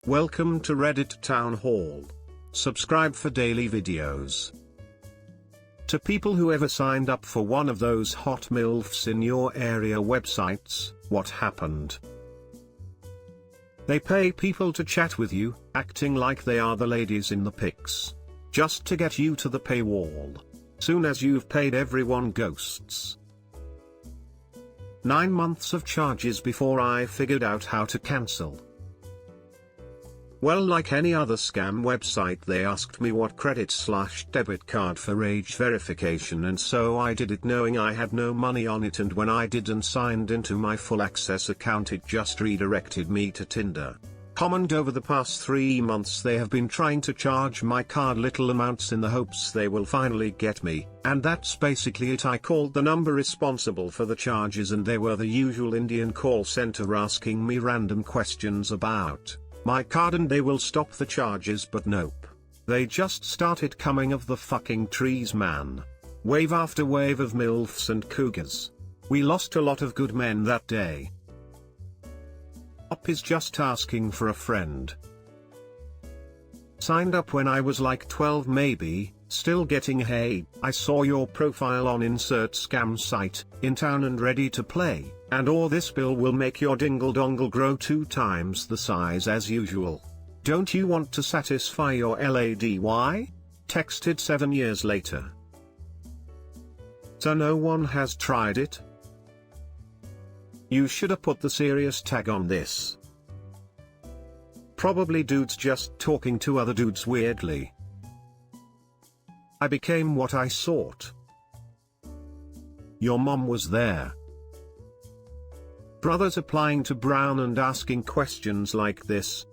Welcome to Reddit Town Hall. Subscribe for daily videos. To people who ever signed up for one of those hot MILFs in your area websites, what happened? They pay people to chat with you, acting like they are the ladies in the pics. Just to get you to the paywall. Soon as you've paid, everyone ghosts. 9 months of charges before I figured out how to cancel. Well, like any other scam website, they asked me what credit/debit card for age verification, and so I did it knowing I had no money on it, and when I did and signed into my full access account, it just redirected me to Tinder. Comment: over the past 3 months they have been trying to charge my card little amounts in the hopes they will finally get me, and that's basically it. I called the number responsible for the charges and they were the usual Indian call center asking me random questions about my card, and they will stop the charges, but nope. They just started coming of the fucking trees, man. Wave after wave of MILFs and cougars. We lost a lot of good men that day. Up is just asking for a friend. Signed up when I was like 12 maybe, still getting hey, I saw your profile on insert scam site, in town and ready to play, and or this bill will make your dingle dongle grow 2 times the size as usual. Don't you want to satisfy your lady? Texted 7 years later. So no one has tried it? You should have put the serious tag on this. Probably dudes just talking to other dudes weirdly. I became what I sought. Your mom was there. Brothers applying to Brown and asking questions like this.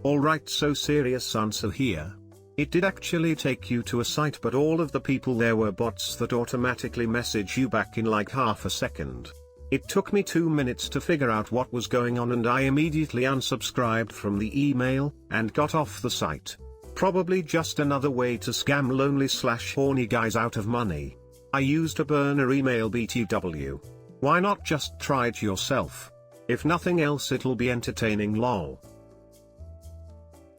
Alright, so serious answer here. It did actually take you to a site, but all of the people there were bots that automatically message you back in like half a second. It took me 2 minutes to figure out what was going on, and I immediately unsubscribed from the email, and got off the site. Probably just another way to scam lonely/horny guys out of money. I used a burner email BTW. Why not just try it yourself? If nothing else, it'll be entertaining, lol.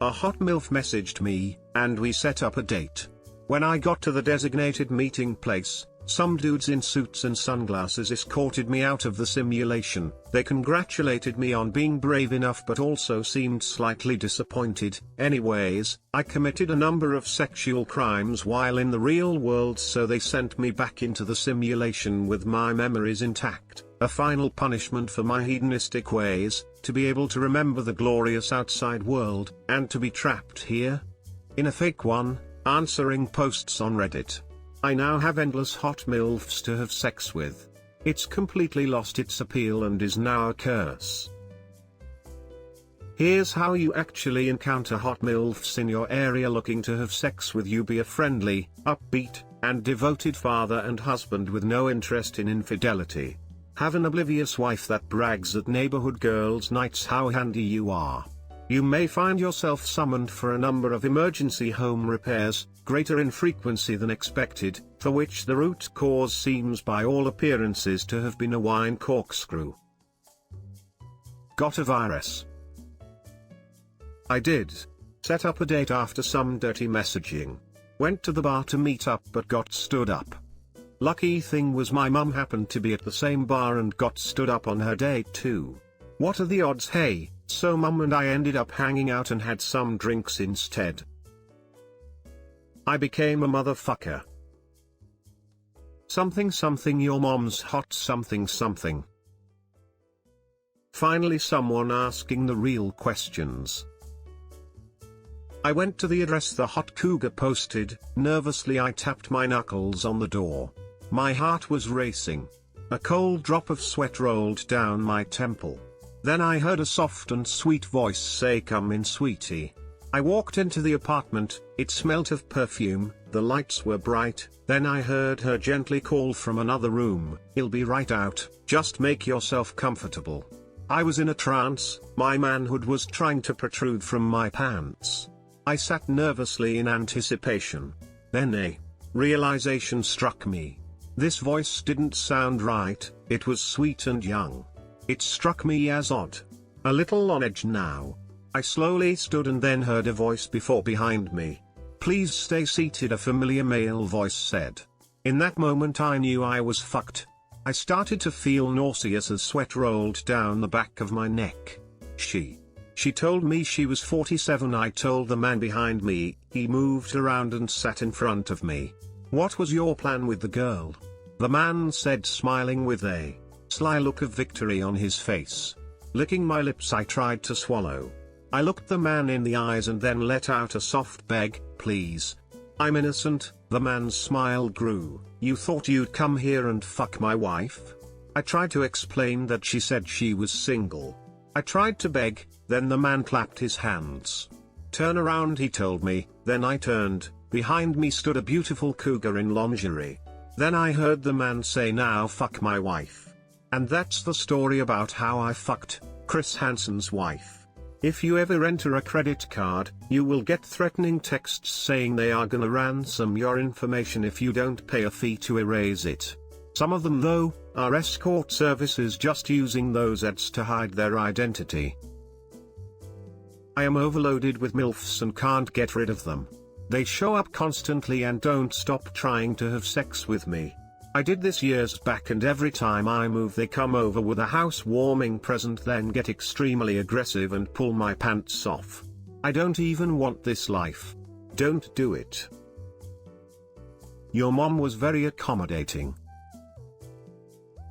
A hot MILF messaged me, and we set up a date. When I got to the designated meeting place, some dudes in suits and sunglasses escorted me out of the simulation. They congratulated me on being brave enough, but also seemed slightly disappointed. Anyways, I committed a number of sexual crimes while in the real world, so they sent me back into the simulation with my memories intact. A final punishment for my hedonistic ways, to be able to remember the glorious outside world, and to be trapped here in a fake one, answering posts on Reddit. I now have endless hot MILFs to have sex with. It's completely lost its appeal and is now a curse. Here's how you actually encounter hot MILFs in your area looking to have sex with you. Be a friendly, upbeat, and devoted father and husband with no interest in infidelity. Have an oblivious wife that brags at neighborhood girls' nights how handy you are. You may find yourself summoned for a number of emergency home repairs, greater in frequency than expected, for which the root cause seems by all appearances to have been a wine corkscrew. Got a virus? I did. Set up a date after some dirty messaging. Went to the bar to meet up but got stood up. Lucky thing was my mum happened to be at the same bar and got stood up on her date too. What are the odds? Hey, so mum and I ended up hanging out and had some drinks instead. I became a motherfucker. Something your mom's hot something. Finally someone asking the real questions. I went to the address the hot cougar posted. Nervously I tapped my knuckles on the door. My heart was racing. A cold drop of sweat rolled down my temple. Then I heard a soft and sweet voice say, "Come in, sweetie." I walked into the apartment. It smelt of perfume, the lights were bright. Then I heard her gently call from another room, "He'll be right out, just make yourself comfortable." I was in a trance, my manhood was trying to protrude from my pants. I sat nervously in anticipation. Then a realization struck me. This voice didn't sound right, it was sweet and young. It struck me as odd. A little on edge now. I slowly stood and then heard a voice before behind me. "Please stay seated," a familiar male voice said. In that moment I knew I was fucked. I started to feel nauseous as sweat rolled down the back of my neck. She told me she was 47. I told the man behind me. He moved around and sat in front of me. "What was your plan with the girl?" the man said, smiling with a sly look of victory on his face. Licking my lips, I tried to swallow. I looked the man in the eyes and then let out a soft beg, "Please. I'm innocent." The man's smile grew. "You thought you'd come here and fuck my wife?" I tried to explain that she said she was single. I tried to beg, then the man clapped his hands. "Turn around," he told me. Then I turned. Behind me stood a beautiful cougar in lingerie. Then I heard the man say, "Now fuck my wife." And that's the story about how I fucked Chris Hansen's wife. If you ever enter a credit card, you will get threatening texts saying they are gonna ransom your information if you don't pay a fee to erase it. Some of them, though, are escort services just using those ads to hide their identity. I am overloaded with MILFs and can't get rid of them. They show up constantly and don't stop trying to have sex with me. I did this years back, and every time I move they come over with a housewarming present, then get extremely aggressive and pull my pants off. I don't even want this life. Don't do it. Your mom was very accommodating.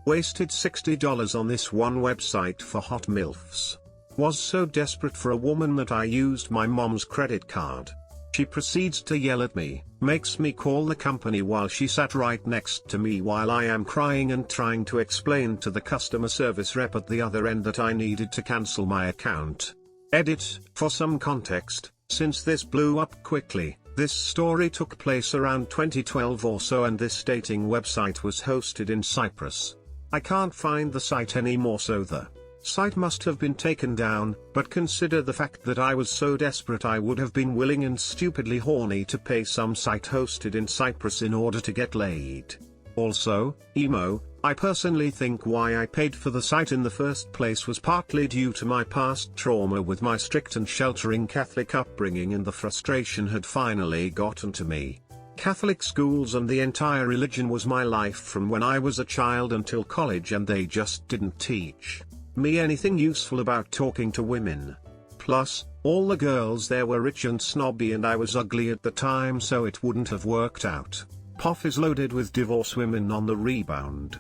Wasted $60 on this one website for hot MILFs. Was so desperate for a woman that I used my mom's credit card. She proceeds to yell at me, makes me call the company while she sat right next to me while I am crying and trying to explain to the customer service rep at the other end that I needed to cancel my account. Edit. For some context, since this blew up quickly, this story took place around 2012 or so, and this dating website was hosted in Cyprus. I can't find the site anymore, so the site must have been taken down, but consider the fact that I was so desperate I would have been willing and stupidly horny to pay some site hosted in Cyprus in order to get laid. Also, emo, I personally think why I paid for the site in the first place was partly due to my past trauma with my strict and sheltering Catholic upbringing, and the frustration had finally gotten to me. Catholic schools and the entire religion was my life from when I was a child until college, and they just didn't teach me anything useful about talking to women. Plus, all the girls there were rich and snobby, and I was ugly at the time, so it wouldn't have worked out. POF is loaded with divorce women on the rebound.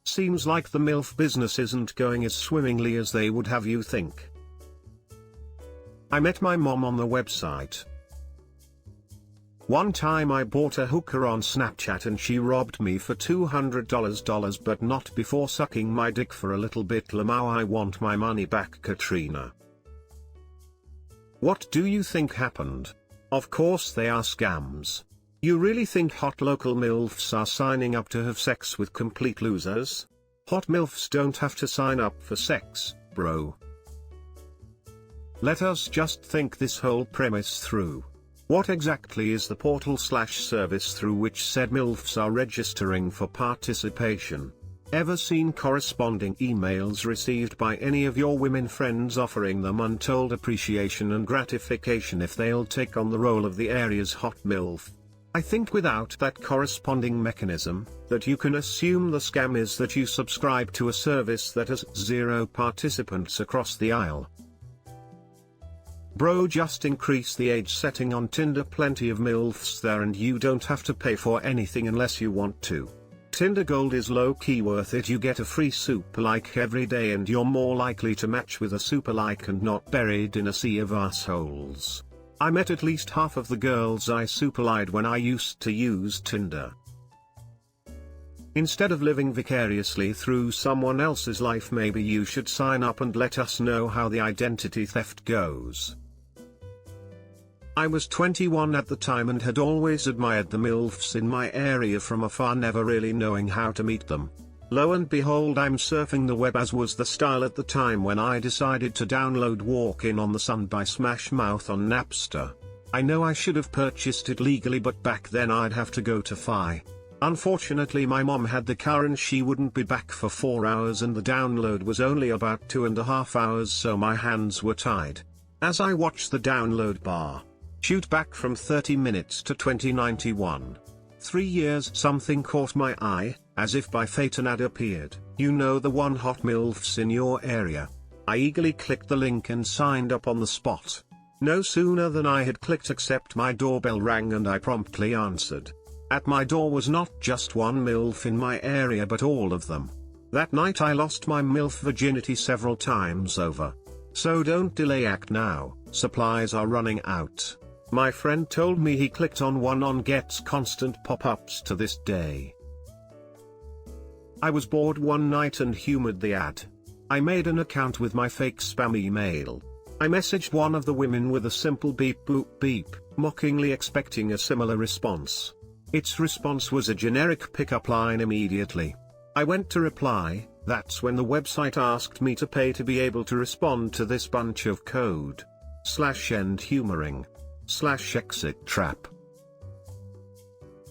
Seems like the MILF business isn't going as swimmingly as they would have you think. I met my mom on the website. One time I bought a hooker on Snapchat and she robbed me for $200, but not before sucking my dick for a little bit. Lamau, I want my money back, Katrina. What do you think happened? Of course they are scams. You really think hot local MILFs are signing up to have sex with complete losers? Hot MILFs don't have to sign up for sex, bro. Let us just think this whole premise through. What exactly is the portal/service through which said MILFs are registering for participation? Ever seen corresponding emails received by any of your women friends offering them untold appreciation and gratification if they'll take on the role of the area's hot MILF? I think without that corresponding mechanism, that you can assume the scam is that you subscribe to a service that has 0 participants across the aisle. Bro, just increase the age setting on Tinder. Plenty of MILFs there and you don't have to pay for anything unless you want to. Tinder Gold is low-key worth it. You get a free super like every day and you're more likely to match with a super like and not buried in a sea of assholes. I met at least half of the girls I super liked when I used to use Tinder. Instead of living vicariously through someone else's life, maybe you should sign up and let us know how the identity theft goes. I was 21 at the time and had always admired the MILFs in my area from afar, never really knowing how to meet them. Lo and behold, I'm surfing the web, as was the style at the time, when I decided to download Walk In on the Sun by Smash Mouth on Napster. I know I should have purchased it legally, but back then I'd have to go to Fi. Unfortunately my mom had the car and she wouldn't be back for 4 hours and the download was only about 2.5 hours, so my hands were tied. As I watched the download bar shoot back from 30 minutes to 2091. 3 years, something caught my eye, as if by fate an ad appeared. You know, the one hot MILFs in your area. I eagerly clicked the link and signed up on the spot. No sooner than I had clicked accept, my doorbell rang and I promptly answered. At my door was not just one MILF in my area but all of them. That night I lost my MILF virginity several times over. So don't delay, act now, supplies are running out. My friend told me he clicked on one on gets constant pop-ups to this day. I was bored one night and humored the ad. I made an account with my fake spam email. I messaged one of the women with a simple beep boop beep, mockingly expecting a similar response. Its response was a generic pickup line immediately. I went to reply. That's when the website asked me to pay to be able to respond to this bunch of code. /end humoring. /exit trap.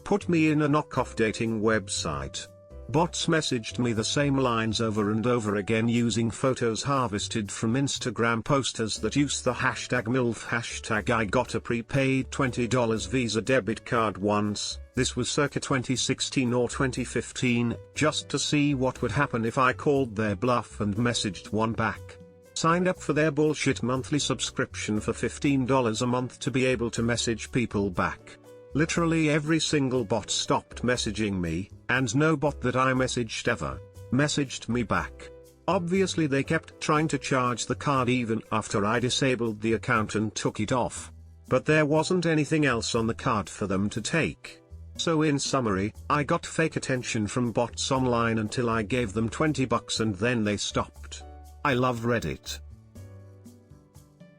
Put me in a knockoff dating website. Bots messaged me the same lines over and over again using photos harvested from Instagram posters that use the hashtag MILF hashtag. I got a prepaid $20 Visa debit card once, this was circa 2016 or 2015, just to see what would happen if I called their bluff and messaged one back. Signed up for their bullshit monthly subscription for $15 a month to be able to message people back. Literally every single bot stopped messaging me, and no bot that I messaged ever messaged me back. Obviously they kept trying to charge the card even after I disabled the account and took it off. But there wasn't anything else on the card for them to take. So in summary, I got fake attention from bots online until I gave them $20 and then they stopped. I love Reddit.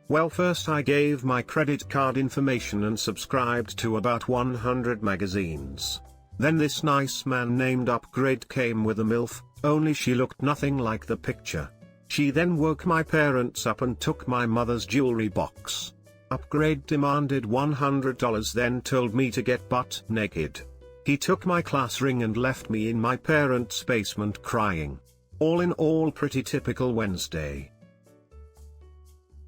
Well, first I gave my credit card information and subscribed to about 100 magazines. Then this nice man named Upgrade came with a MILF, only she looked nothing like the picture. She then woke my parents up and took my mother's jewelry box. Upgrade demanded $100, then told me to get butt naked. He took my class ring and left me in my parents' basement crying. All in all, pretty typical Wednesday.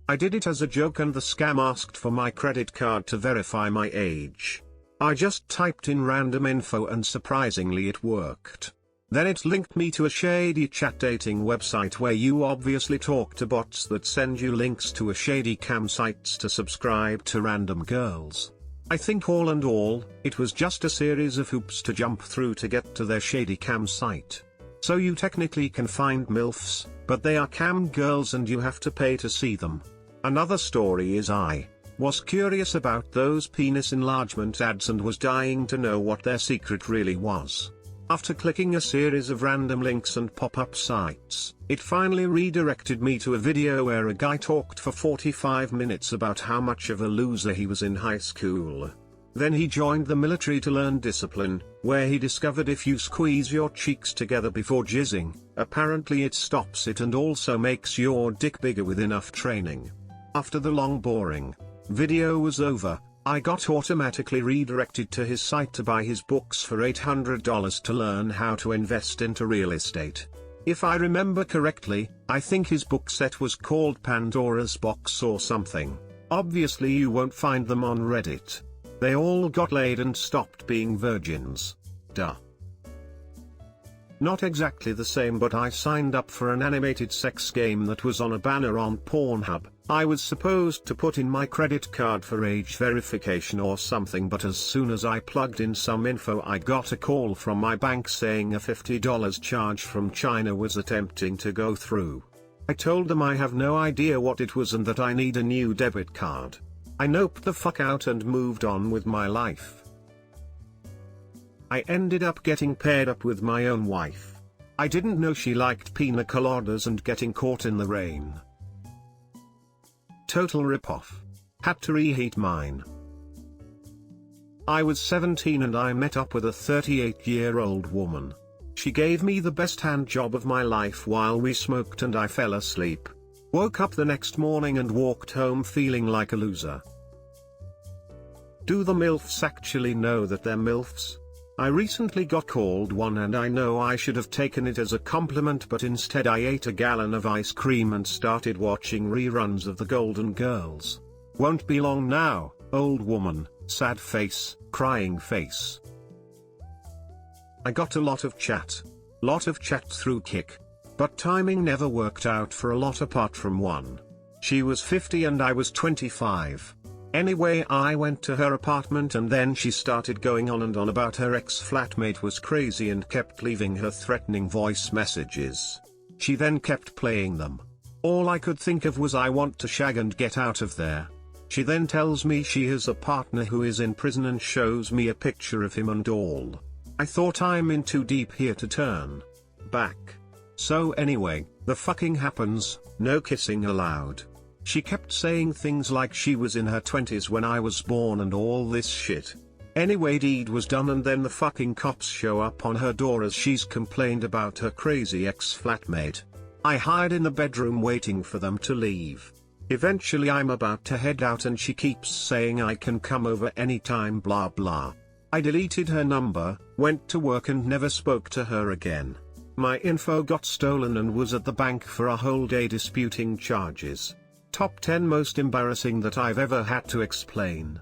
I did it as a joke and the scam asked for my credit card to verify my age. I just typed in random info and surprisingly it worked. Then it linked me to a shady chat dating website where you obviously talk to bots that send you links to a shady cam sites to subscribe to random girls. I think all in all, it was just a series of hoops to jump through to get to their shady cam site. So you technically can find MILFs, but they are cam girls and you have to pay to see them. Another story is I was curious about those penis enlargement ads and was dying to know what their secret really was. After clicking a series of random links and pop-up sites, it finally redirected me to a video where a guy talked for 45 minutes about how much of a loser he was in high school. Then he joined the military to learn discipline, where he discovered if you squeeze your cheeks together before jizzing, apparently it stops it and also makes your dick bigger with enough training. After the long boring video was over, I got automatically redirected to his site to buy his books for $800 to learn how to invest into real estate. If I remember correctly, I think his book set was called Pandora's Box or something. Obviously you won't find them on Reddit. They all got laid and stopped being virgins. Duh. Not exactly the same, but I signed up for an animated sex game that was on a banner on Pornhub. I was supposed to put in my credit card for age verification or something, but as soon as I plugged in some info I got a call from my bank saying a $50 charge from China was attempting to go through. I told them I have no idea what it was and that I need a new debit card. I noped the fuck out and moved on with my life. I ended up getting paired up with my own wife. I didn't know she liked pina coladas and getting caught in the rain. Total ripoff. Had to reheat mine. I was 17 and I met up with a 38-year-old woman. She gave me the best hand job of my life while we smoked and I fell asleep. Woke up the next morning and walked home feeling like a loser. Do the MILFs actually know that they're MILFs? I recently got called one and I know I should have taken it as a compliment, but instead I ate a gallon of ice cream and started watching reruns of the Golden Girls. Won't be long now, old woman, sad face, crying face. I got a lot of chat through Kik. But timing never worked out for a lot apart from one. She was 50 and I was 25. Anyway, I went to her apartment and then she started going on and on about her ex-flatmate was crazy and kept leaving her threatening voice messages. She then kept playing them. All I could think of was I want to shag and get out of there. She then tells me she has a partner who is in prison and shows me a picture of him and all. I thought I'm in too deep here to turn back. So anyway, the fucking happens, no kissing allowed. She kept saying things like she was in her 20s when I was born and all this shit. Anyway, deed was done and then the fucking cops show up on her door as she's complained about her crazy ex-flatmate. I hide in the bedroom waiting for them to leave. Eventually I'm about to head out and she keeps saying I can come over anytime blah blah. I deleted her number, went to work and never spoke to her again. My info got stolen and was at the bank for a whole day disputing charges. Top 10 most embarrassing that I've ever had to explain.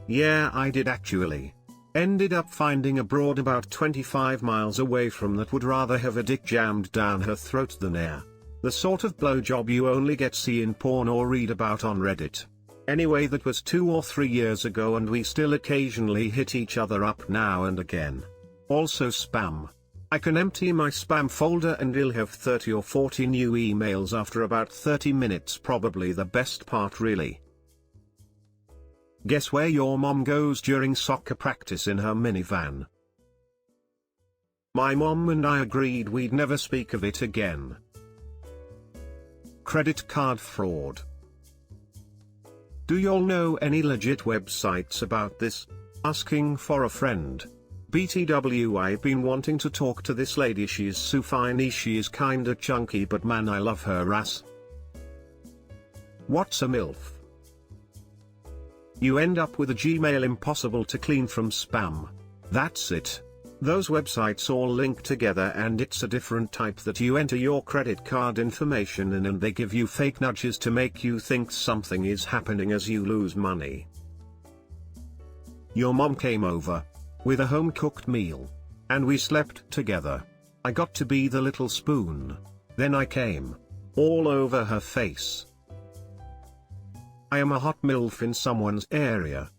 Yeah, I did actually. Ended up finding a broad about 25 miles away from that would rather have a dick jammed down her throat than air. The sort of blowjob you only get see in porn or read about on Reddit. Anyway, that was 2 or 3 years ago and we still occasionally hit each other up now and again. Also spam. I can empty my spam folder and I'll have 30 or 40 new emails after about 30 minutes, probably the best part really. Guess where your mom goes during soccer practice in her minivan? My mom and I agreed we'd never speak of it again. Credit card fraud. Do y'all know any legit websites about this? Asking for a friend. BTW, I've been wanting to talk to this lady, she's so fine, she is kinda chunky but man I love her ass. What's a MILF? You end up with a Gmail impossible to clean from spam. That's it. Those websites all link together and it's a different type that you enter your credit card information in and they give you fake nudges to make you think something is happening as you lose money. Your mom came over with a home-cooked meal. And we slept together. I got to be the little spoon. Then I came all over her face. I am a hot MILF in someone's area.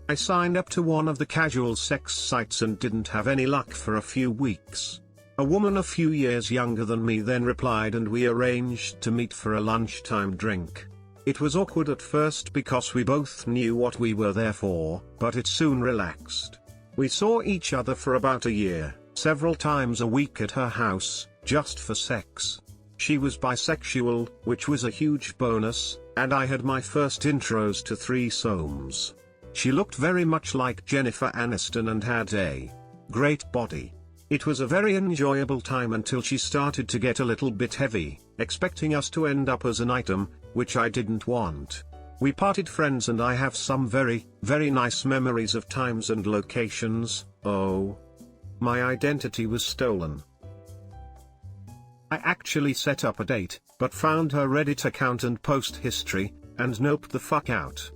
I signed up to one of the casual sex sites and didn't have any luck for a few weeks. A woman a few years younger than me then replied and we arranged to meet for a lunchtime drink. It was awkward at first because we both knew what we were there for, but it soon relaxed. We saw each other for about a year, several times a week at her house, just for sex. She was bisexual, which was a huge bonus, and I had my first intros to threesomes. She looked very much like Jennifer Aniston and had a great body. It was a very enjoyable time until she started to get a little bit heavy, expecting us to end up as an item, which I didn't want. We parted friends and I have some very, very nice memories of times and locations. Oh. My identity was stolen. I actually set up a date, but found her Reddit account and post history, and noped the fuck out.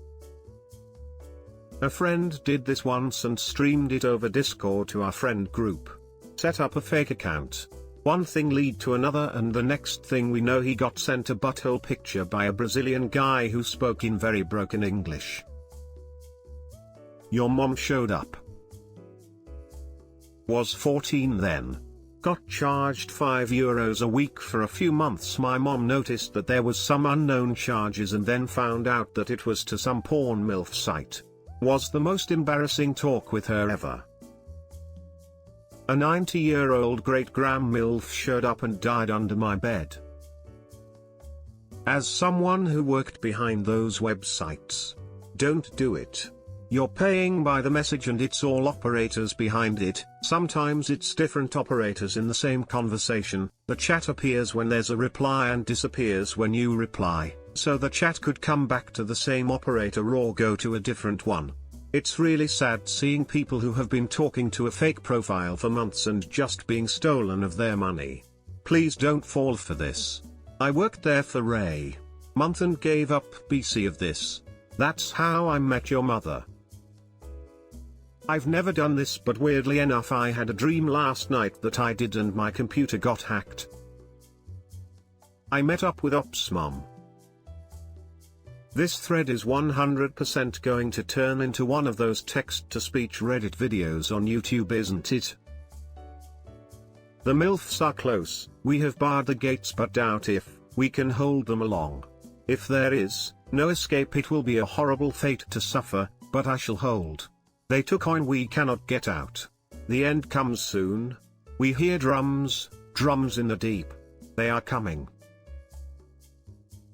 A friend did this once and streamed it over Discord to our friend group. Set up a fake account. One thing lead to another and the next thing we know he got sent a butthole picture by a Brazilian guy who spoke in very broken English. Your mom showed up. Was 14 then. Got charged €5 a week for a few months. My mom noticed that there was some unknown charges and then found out that it was to some porn MILF site. Was the most embarrassing talk with her ever. A 90-year-old great-gram MILF showed up and died under my bed. As someone who worked behind those websites, don't do it. You're paying by the message and it's all operators behind it. Sometimes it's different operators in the same conversation. The chat appears when there's a reply and disappears when you reply, so the chat could come back to the same operator or go to a different one. It's really sad seeing people who have been talking to a fake profile for months and just being stolen of their money. Please don't fall for this. I worked there for a month and gave up BC of this. That's how I met your mother. I've never done this, but weirdly enough I had a dream last night that I did and my computer got hacked. I met up with Ops Mom. This thread is 100% going to turn into one of those text-to-speech Reddit videos on YouTube, isn't it? The MILFs are close, we have barred the gates but doubt if we can hold them along. If there is no escape, it will be a horrible fate to suffer, but I shall hold. They took on, we cannot get out. The end comes soon. We hear drums, drums in the deep. They are coming.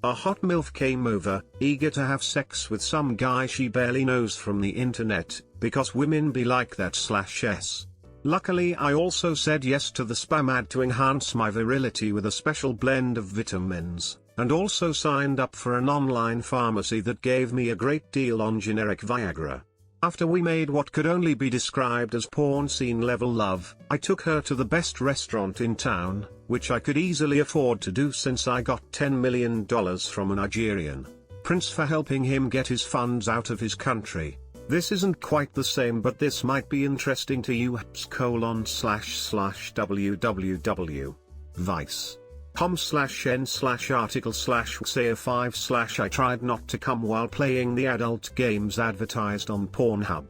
A hot MILF came over, eager to have sex with some guy she barely knows from the internet, because women be like that /s. Luckily I also said yes to the spam ad to enhance my virility with a special blend of vitamins, and also signed up for an online pharmacy that gave me a great deal on generic Viagra. After we made what could only be described as porn scene level love, I took her to the best restaurant in town, which I could easily afford to do since I got $10 million from a Nigerian prince for helping him get his funds out of his country. This isn't quite the same, but this might be interesting to you. //www. vice.com/n/article/xayer5/ I tried not to come while playing the adult games advertised on Pornhub.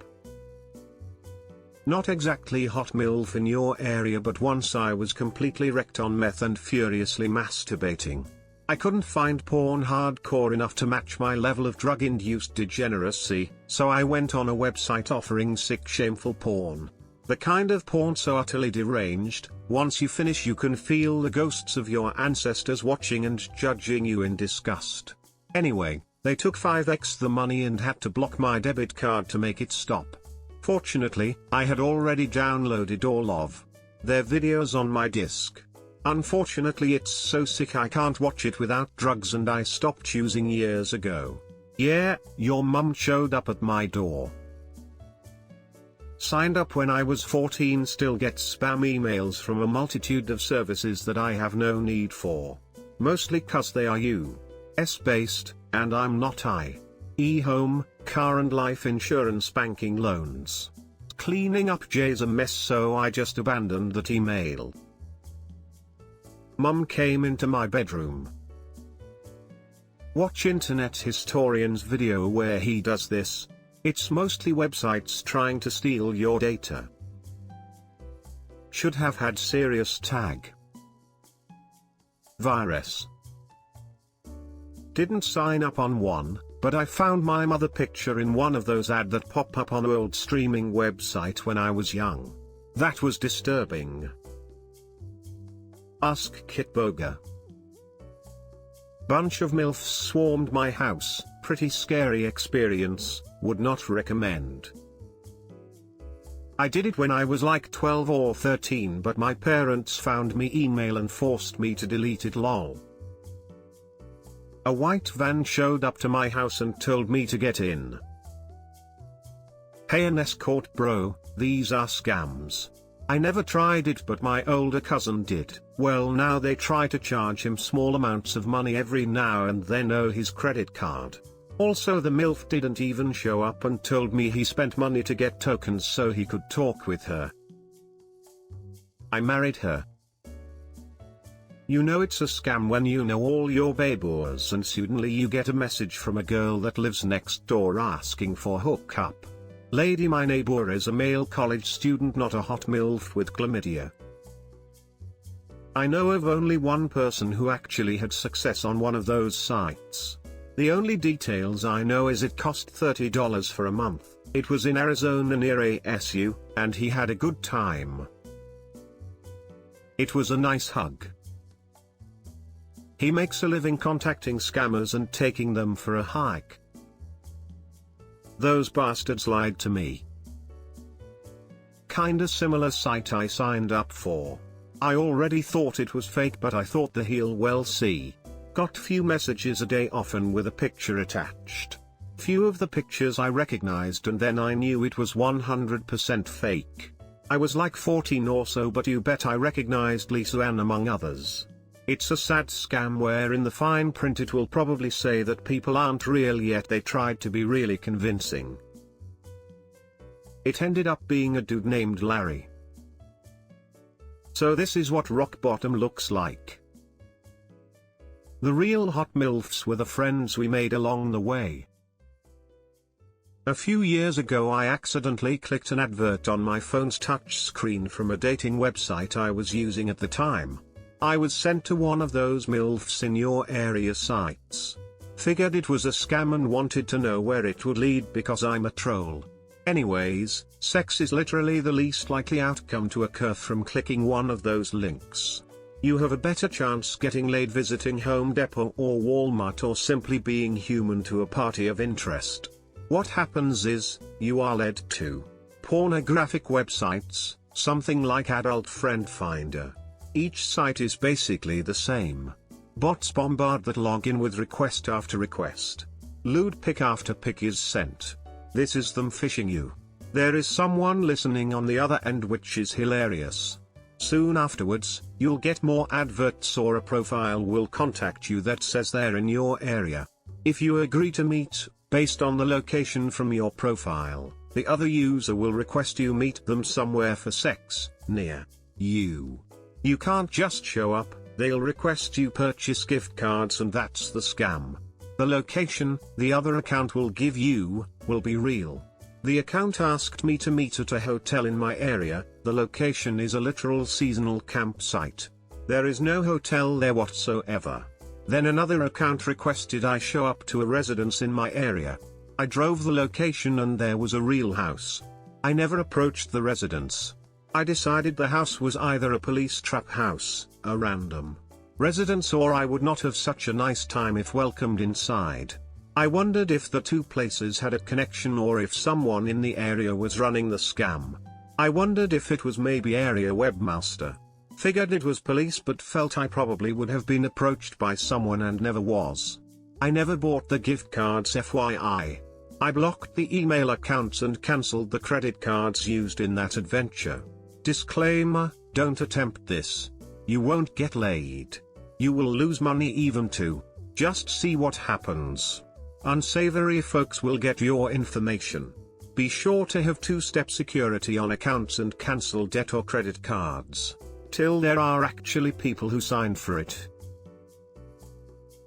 Not exactly hot MILF in your area, but once I was completely wrecked on meth and furiously masturbating. I couldn't find porn hardcore enough to match my level of drug-induced degeneracy, so I went on a website offering sick, shameful porn. The kind of porn so utterly deranged, once you finish you can feel the ghosts of your ancestors watching and judging you in disgust. Anyway, they took 5x the money and had to block my debit card to make it stop. Fortunately, I had already downloaded all of their videos on my disk. Unfortunately it's so sick I can't watch it without drugs, and I stopped using years ago. Yeah, your mum showed up at my door. Signed up when I was 14, still get spam emails from a multitude of services that I have no need for. Mostly cause they are US based, and I'm not. E-home, car and life insurance, banking, loans. Cleaning up Jay's a mess, so I just abandoned that email. Mum came into my bedroom. Watch Internet Historian's video where he does this. It's mostly websites trying to steal your data. Should have had serious tag. Virus. Didn't sign up on one, but I found my mother picture in one of those ads that pop up on old streaming website when I was young. That was disturbing. Ask Kitboga. Bunch of MILFs swarmed my house, pretty scary experience, would not recommend. I did it when I was like 12 or 13, but my parents found me email and forced me to delete it, lol. A white van showed up to my house and told me to get in. Hey, an escort bro, these are scams. I never tried it, but my older cousin did. Well, now they try to charge him small amounts of money every now and then. Oh, his credit card. Also, the MILF didn't even show up and told me he spent money to get tokens so he could talk with her. I married her. You know it's a scam when you know all your babors and suddenly you get a message from a girl that lives next door asking for hookup. Lady, my neighbor is a male college student, not a hot MILF with chlamydia. I know of only one person who actually had success on one of those sites. The only details I know is it cost $30 for a month, it was in Arizona near ASU, and he had a good time. It was a nice hug. He makes a living contacting scammers and taking them for a hike. Those bastards lied to me. Kinda similar site I signed up for. I already thought it was fake, but I thought the he'll well see. Got few messages a day, often with a picture attached. Few of the pictures I recognized, and then I knew it was 100% fake. I was like 14 or so, but you bet I recognized Lisa Ann among others. It's a sad scam where in the fine print it will probably say that people aren't real, yet they tried to be really convincing. It ended up being a dude named Larry. So this is what rock bottom looks like. The real hot MILFs were the friends we made along the way. A few years ago I accidentally clicked an advert on my phone's touch screen from a dating website I was using at the time. I was sent to one of those MILFs in your area sites. Figured it was a scam and wanted to know where it would lead because I'm a troll. Anyways, sex is literally the least likely outcome to occur from clicking one of those links. You have a better chance getting laid visiting Home Depot or Walmart, or simply being human to a party of interest. What happens is, you are led to pornographic websites, something like Adult Friend Finder. Each site is basically the same. Bots bombard that login with request after request. Lewd pic after pic is sent. This is them phishing you. There is someone listening on the other end, which is hilarious. Soon afterwards, you'll get more adverts, or a profile will contact you that says they're in your area. If you agree to meet, based on the location from your profile, the other user will request you meet them somewhere for sex, near you. You can't just show up, they'll request you purchase gift cards, and that's the scam. The location the other account will give you will be real. The account asked me to meet at a hotel in my area. The location is a literal seasonal campsite. There is no hotel there whatsoever. Then another account requested I show up to a residence in my area. I drove the location and there was a real house. I never approached the residence. I decided the house was either a police trap house, a random residence, or I would not have such a nice time if welcomed inside. I wondered if the two places had a connection, or if someone in the area was running the scam. I wondered if it was maybe area webmaster. Figured it was police, but felt I probably would have been approached by someone and never was. I never bought the gift cards, FYI. I blocked the email accounts and cancelled the credit cards used in that adventure. Disclaimer: don't attempt this. You won't get laid. You will lose money even too. Just see what happens. Unsavory folks will get your information. Be sure to have two-step security on accounts and cancel debt or credit cards. Till there are actually people who signed for it.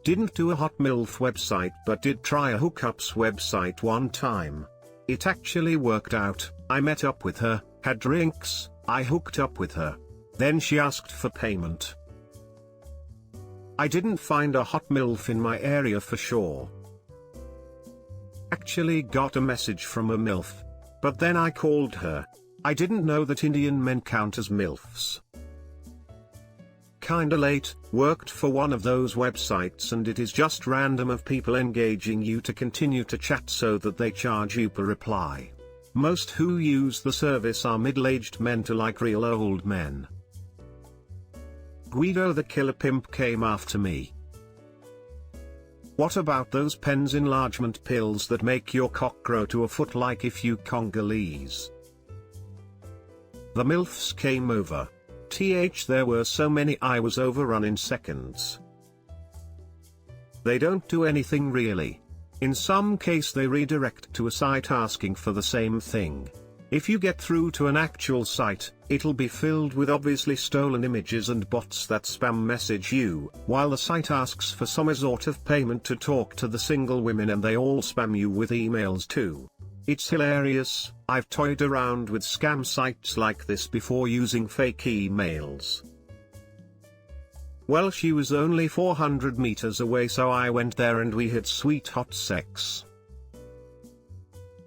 Didn't do a hot MILF website, but did try a hookups website one time. It actually worked out. I met up with her, had drinks, I hooked up with her. Then she asked for payment. I didn't find a hot MILF in my area for sure. Actually got a message from a MILF. But then I called her. I didn't know that Indian men count as MILFs. Kinda late, worked for one of those websites, and it is just random of people engaging you to continue to chat so that they charge you per reply. Most who use the service are middle-aged men to like real old men. Guido the Killer Pimp came after me. What about those pens enlargement pills that make your cock grow to a foot like if you Congolese? The MILFs came over. There were so many I was overrun in seconds. They don't do anything really. In some case they redirect to a site asking for the same thing. If you get through to an actual site, it'll be filled with obviously stolen images and bots that spam message you, while the site asks for some sort of payment to talk to the single women, and they all spam you with emails too. It's hilarious. I've toyed around with scam sites like this before using fake emails. Well, she was only 400 meters away, so I went there and we had sweet hot sex.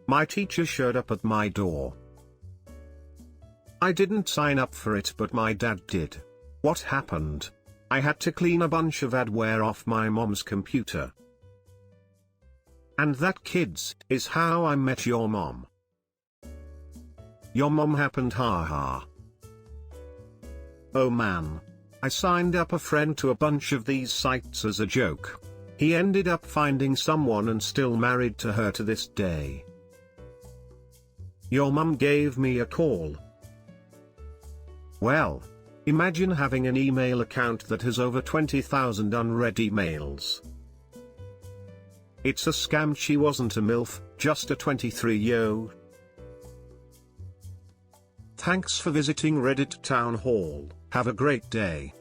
My teacher showed up at my door. I didn't sign up for it, but my dad did. What happened? I had to clean a bunch of adware off my mom's computer. And that, kids, is how I met your mom. Your mom happened, haha. Oh man. I signed up a friend to a bunch of these sites as a joke. He ended up finding someone and still married to her to this day. Your mum gave me a call. Well, imagine having an email account that has over 20,000 unread emails. It's a scam. She wasn't a MILF, just a 23-year-old. Thanks for visiting Reddit Town Hall. Have a great day.